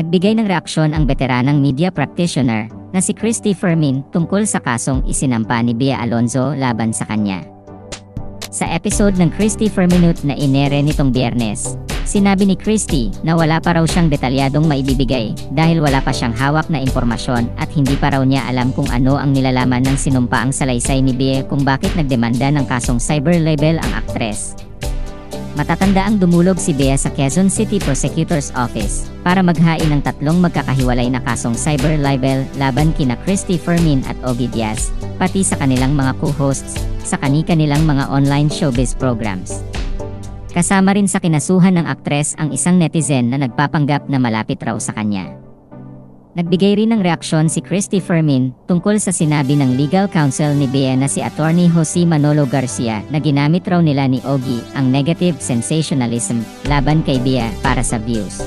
Nagbigay ng reaksyon ang veteranang media practitioner na si Christy Fermin tungkol sa kasong isinampa ni Bea Alonzo laban sa kanya. Sa episode ng Christy Ferminute na inere nitong Biyernes, sinabi ni Christy na wala pa raw siyang detalyadong maibibigay dahil wala pa siyang hawak na impormasyon at hindi pa raw niya alam kung ano ang nilalaman ng sinumpaang salaysay ni Bea kung bakit nagdemanda ng kasong cyber libel ang aktres. Matatanda ang dumulog si Bea sa Quezon City Prosecutor's Office para maghain ng 3 magkakahiwalay na kasong cyber libel laban kina Christy Fermin at Ogie Diaz, pati sa kanilang mga co-hosts sa kani-kanilang mga online showbiz programs. Kasama rin sa kinasuhan ng aktres ang isang netizen na nagpapanggap na malapit raw sa kanya. Nagbigay rin ng reaksyon si Christy Fermin tungkol sa sinabi ng legal counsel ni Bea na si Attorney Jose Manolo Garcia na ginamit raw nila ni Ogie ang negative sensationalism laban kay Bea para sa views.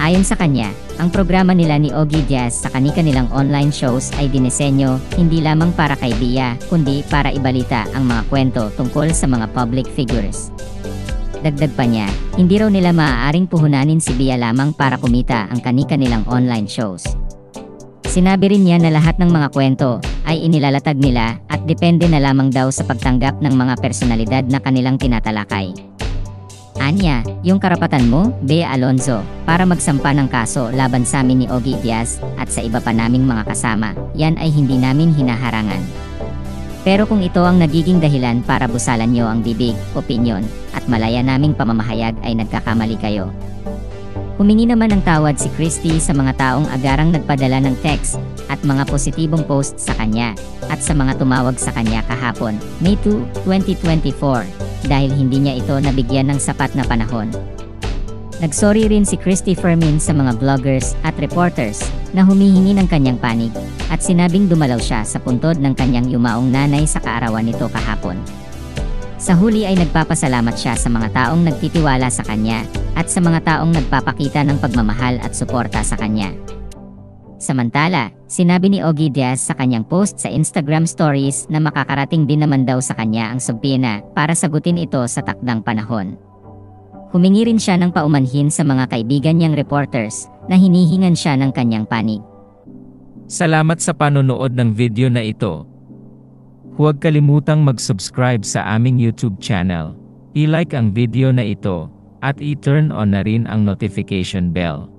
Ayon sa kanya, ang programa nila ni Ogie Diaz sa kani-kanilang online shows ay dinisenyo hindi lamang para kay Bea kundi para ibalita ang mga kwento tungkol sa mga public figures. Dagdag pa niya, hindi raw nila maaaring puhunanin si Bea lamang para kumita ang kani-kanilang online shows. Sinabi rin niya na lahat ng mga kwento ay inilalatag nila at depende na lamang daw sa pagtanggap ng mga personalidad na kanilang tinatalakay. Anya, yung karapatan mo, Bea Alonzo, para magsampa ng kaso laban sa amin ni Ogie Diaz at sa iba pa naming mga kasama, yan ay hindi namin hinaharangan. Pero kung ito ang nagiging dahilan para busalan nyo ang bibig, opinyon, at malaya naming pamamahayag ay nagkakamali kayo. Humingi naman ng tawad si Christy sa mga taong agarang nagpadala ng text at mga positibong post sa kanya at sa mga tumawag sa kanya kahapon, May 2, 2024, dahil hindi niya ito nabigyan ng sapat na panahon. Nagsorry rin si Christy Fermin sa mga vloggers at reporters na humihingi ng kanyang panig at sinabing dumalaw siya sa puntod ng kanyang yumaong nanay sa kaarawan nito kahapon. Sa huli ay nagpapasalamat siya sa mga taong nagtitiwala sa kanya at sa mga taong nagpapakita ng pagmamahal at suporta sa kanya. Samantala, sinabi ni Ogie Diaz sa kanyang post sa Instagram stories na makakarating din naman daw sa kanya ang subpoena para sagutin ito sa takdang panahon. Humingi rin siya ng paumanhin sa mga kaibigan niyang reporters na hinihingan siya ng kanyang panig. Salamat sa panonood ng video na ito. Huwag kalimutang mag-subscribe sa aming YouTube channel, i-like ang video na ito, at i-turn on na rin ang notification bell.